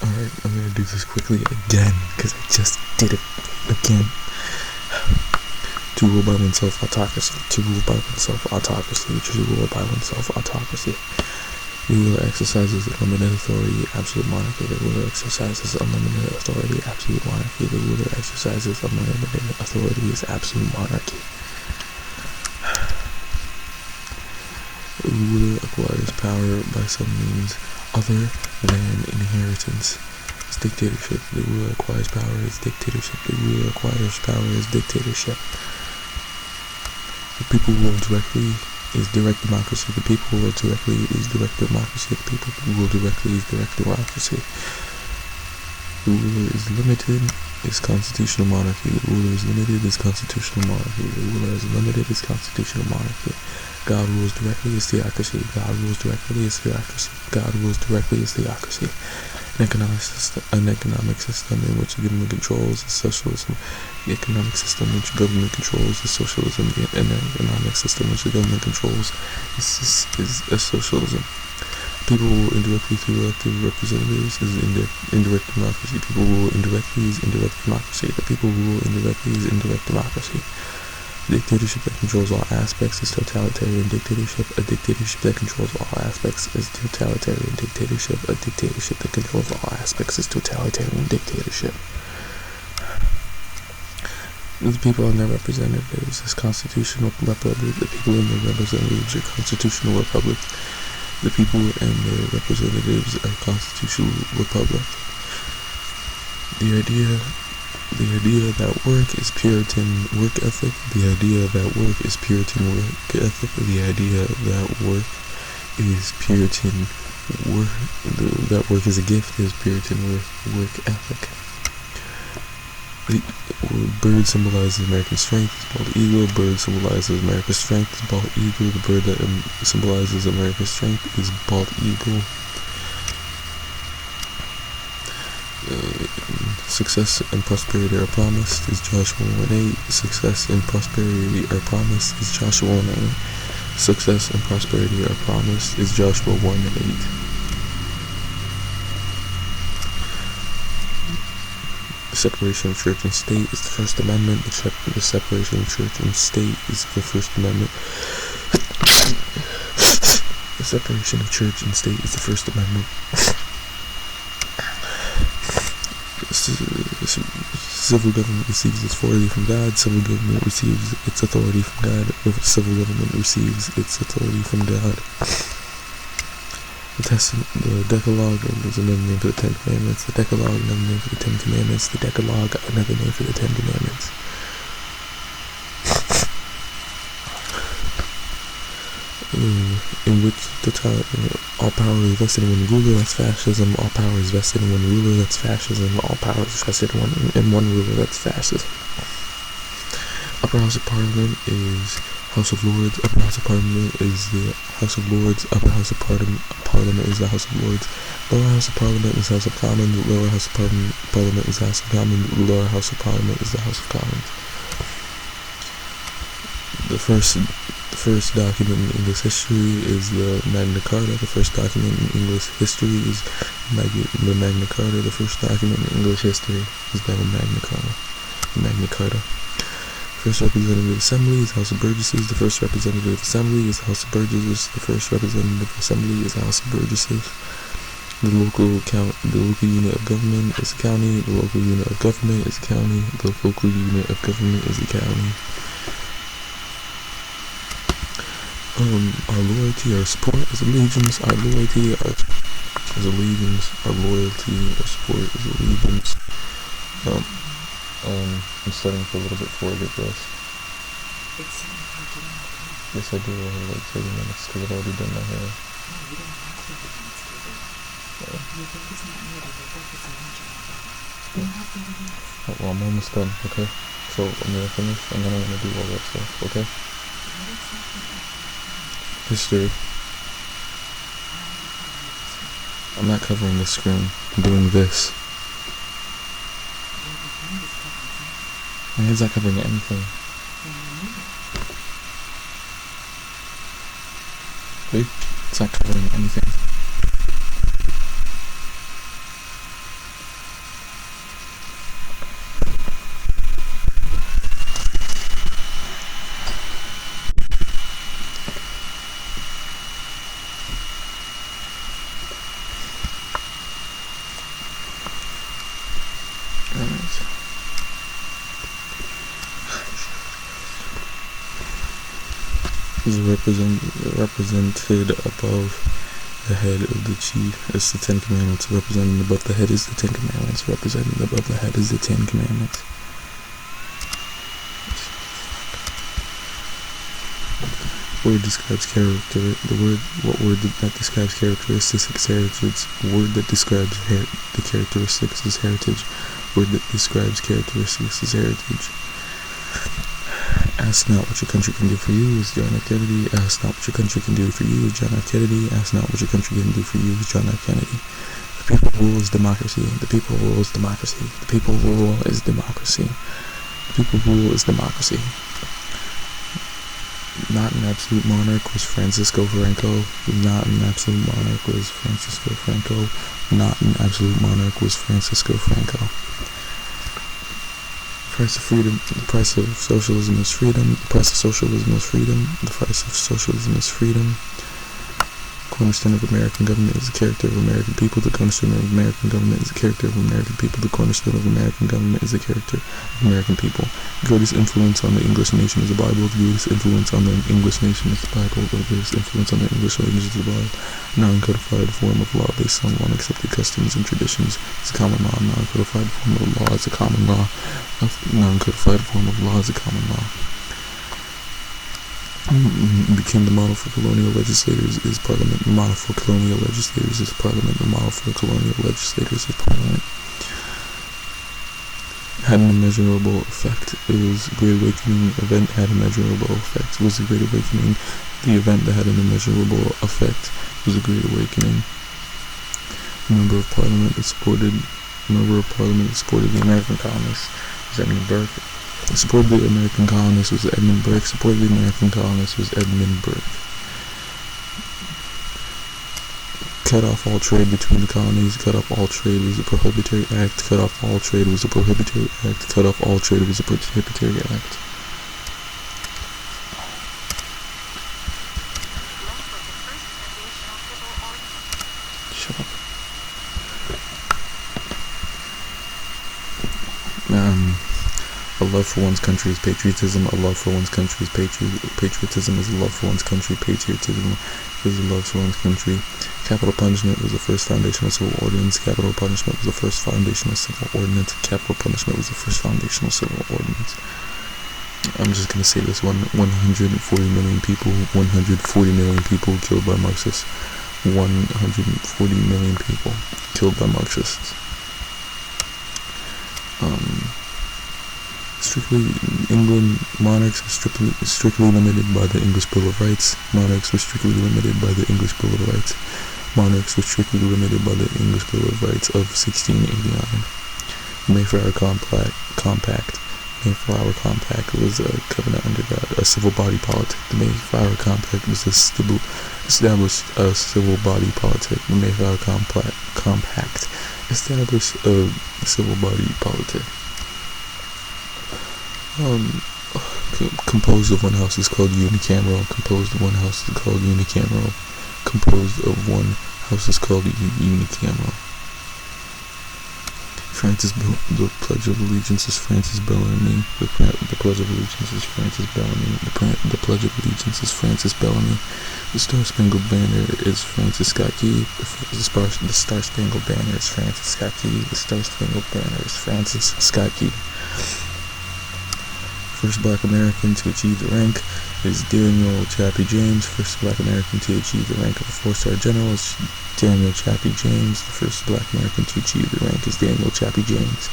Alright, I'm gonna do this quickly again, because I just did it again. To rule by oneself autocracy, to rule by oneself autocracy, to rule by oneself autocracy. The ruler exercises unlimited authority, absolute monarchy. The ruler exercises unlimited authority, absolute monarchy. The ruler exercises unlimited authority is absolute monarchy. The ruler acquires power by some means other than inheritance. It's dictatorship. The ruler acquires power as dictatorship. The ruler acquires power as dictatorship. The people who rule directly is direct democracy. The people who rule directly is direct democracy. The people who rule directly is direct democracy. The ruler is limited is constitutional monarchy. The ruler is limited is constitutional monarchy. The ruler is limited is constitutional monarchy. God rules directly is theocracy. God rules directly is theocracy. God rules directly is theocracy. An economic system in which the government controls is socialism. The economic system in which government controls is socialism. An economic system in which the government controls is a socialism. People who rule indirectly through elected representatives is indirect democracy. People who rule indirectly is indirect democracy. The people who rule indirectly is indirect democracy. A dictatorship that controls all aspects is totalitarian dictatorship. A dictatorship that controls all aspects is totalitarian dictatorship. A dictatorship that controls all aspects is totalitarian dictatorship. The people and their representatives is constitutional republic. The people and their representatives are constitutional republic. The people and their representatives are constitutional republic. The idea that work is Puritan work ethic. The idea that work is Puritan work ethic. The idea that work is Puritan work. That work is a gift is Puritan work ethic. The bird symbolizes American strength. It's bald eagle. Bird symbolizes America's strength. It's bald eagle. The bird that symbolizes America's strength is bald eagle. Success and prosperity are promised is Joshua 1:8. Success and prosperity are promised is Joshua 1:8. Success and prosperity are promised is Joshua 1:8. The separation of church and state is the First Amendment. The separation of church and state is the First Amendment. The separation of church and state is the First Amendment. Civil government receives its authority from God. Civil government receives its authority from God. Civil government receives its authority from God. The Decalogue is another name for the Ten Commandments. The Decalogue, another name for the Ten Commandments. The Decalogue, another name for the Ten Commandments. In which all power is vested in one ruler, that's fascism. All power is vested in one ruler, that's fascism. All power is vested in one ruler, that's fascism. Upper House of Parliament is House of Lords. Upper House of Parliament is the House of Lords. Upper House of Parliament is the House of Lords. Lower House of Parliament is House of Commons. Lower House of Parliament is the House of Commons. Lower House of Parliament is the House of Commons. The first document in English history is the Magna Carta. The first document in English history is the Magna Carta. The first document in English history is the Magna Carta. Magna Carta. First representative assembly is House of Burgesses. The first representative assembly is House of Burgesses. The first representative assembly is House of Burgesses. The local unit of government is a county. The local unit of government is a county. The local unit of government is a county. Our loyalty, our support is allegiance. Our loyalty is allegiance. Our loyalty, our support is allegiance. I'm studying for a little bit before I get dressed. Yes, I do. I have like 30 minutes because I've already done my hair. No, you don't have 30 minutes to do it. Your break is not needed. Your break is a lunch hour. You don't have 30 minutes. Well, I'm almost done, okay? So I'm going to finish and then I'm going to do all that stuff, okay? History. I'm not covering the screen. I'm doing this. My head's not covering anything. See? It's not covering anything. is represented above the head of the chief. It's the Ten Commandments. Represented above the head is the Ten Commandments. Represented above the head is the Ten Commandments. Word describes character. What word that describes characteristics is heritage. Word that describes the characteristics is heritage. Word that describes characteristics is heritage. Ask not what your country can do for you is John F. Kennedy. Ask not what your country can do for you is John F. Kennedy. Ask not what your country can do for you is John F. Kennedy. The people rule is democracy. The people rule is democracy. The people rule is democracy. The people rule is democracy. Not an absolute monarch was Francisco Franco. Not an absolute monarch was Francisco Franco. Not an absolute monarch was Francisco Franco. The price of freedom. The price of socialism is freedom. The price of socialism is freedom. The price of socialism is freedom. The cornerstone of American government is the character of American people. The cornerstone of American government is the character of American people. The cornerstone of American government is the character of American people. The greatest influence on the English nation is the Bible. The greatest influence on the English nation is the Bible. The greatest influence on the English language is the Bible. Non-codified form of law based on unaccepted customs and traditions is a common law. Non-codified form of law is a common law. Non-codified form of law is a common law. Became the model for colonial legislators is Parliament. The model for colonial legislators is Parliament. The model for colonial legislators is Parliament. Had an immeasurable effect. It was a Great Awakening event had a measurable effect. It was a Great Awakening. The event that had an immeasurable effect was a Great Awakening. A member of Parliament that supported the American colonists was Edmund Burke. Supported the American colonists was Edmund Burke. Supported the American colonists was Edmund Burke. Cut off all trade between the colonies. Cut off all trade was a prohibitory act. Cut off all trade was a prohibitory act. Cut off all trade was a prohibitory act. Shut up. A love for one's country is patriotism. A love for one's country is patriotism. Is a love for one's country. Patriotism is a love for one's country. Capital punishment was the first foundational civil ordinance. Capital punishment was the first foundational civil ordinance. Capital punishment was the first foundational civil ordinance. I'm just gonna say this: 140 million people. 140 million people killed by Marxists. 140 million people killed by Marxists. England monarchs were strictly limited by the English Bill of Rights. Monarchs were strictly limited by the English Bill of Rights. Monarchs were strictly limited by the English Bill of Rights of 1689. Mayflower Compact. Mayflower Compact was a covenant under God, a civil body politic. The Mayflower Compact was established a civil body politic. The Mayflower Compact established a civil body politic. Composed of one house is called unicameral. Composed of one house is called unicameral. Composed of one house is called unicameral. The Pledge of Allegiance is Francis Bellamy. The Pledge of Allegiance is Francis Bellamy. The Pledge of Allegiance is Francis Bellamy. The Star Spangled Banner is Francis Scott Key. The Star Spangled Banner is Francis Scott Key. The Star Spangled Banner is Francis Scott Key. First Black American to achieve the rank is Daniel Chappie James. First Black American to achieve the rank of a 4-star general is Daniel Chappie James. The first Black American to achieve the rank is Daniel Chappie James.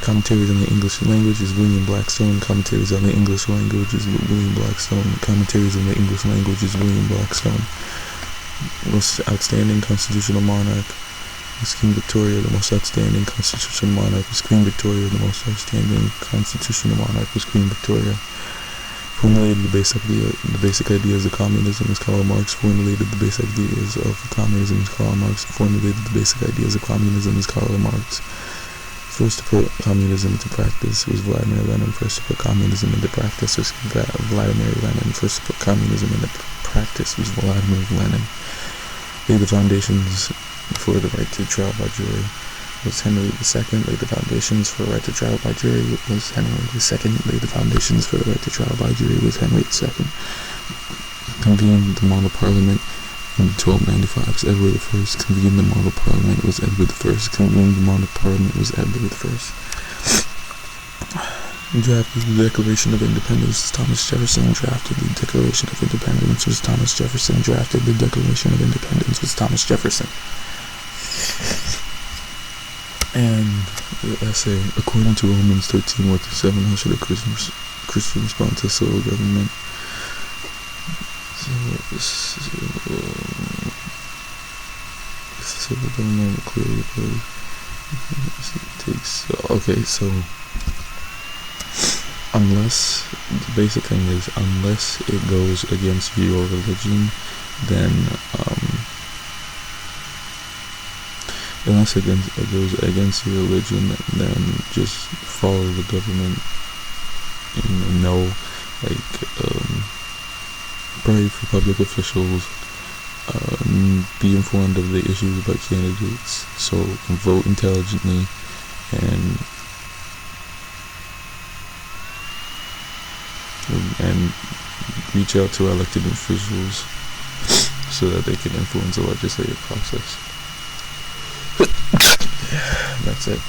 Commentaries on the English language is William Blackstone. Commentaries on the English language is William Blackstone. Commentaries on the English language is William Blackstone. Most outstanding constitutional monarch was Queen Victoria. The most outstanding constitutional monarch was Queen Victoria. The most outstanding constitutional monarch was Queen Victoria. Formulated the basic ideas of communism is Karl Marx. Formulated the basic ideas of communism is Karl Marx. Formulated the basic ideas of communism is Karl Marx. First to put communism into practice was Vladimir Lenin. First to put communism into practice was Vladimir Lenin. First to put communism into practice was Vladimir Lenin. Laid the foundations for the right to trial by jury was Henry II. Laid the foundations for the right to trial by jury was Henry II. Laid the foundations for the right to trial by jury was Henry II. convened the model parliament in 1295 was Edward I. Convened the model parliament was Edward I. Convened the model parliament was Edward I. Drafted the Declaration of Independence was Thomas Jefferson. Drafted the Declaration of Independence was Thomas Jefferson. Drafted the Declaration of Independence was Thomas Jefferson. And the essay, according to Romans 13:1-7, how should a Christian respond to civil government? Civil government clearly takes. Okay, so unless the basic thing is unless it goes against your religion, then unless it goes against your religion, then just follow the government and know, like, pray for public officials, be informed of the issues by candidates, so vote intelligently, and reach out to elected officials so that they can influence the legislative process. That's it.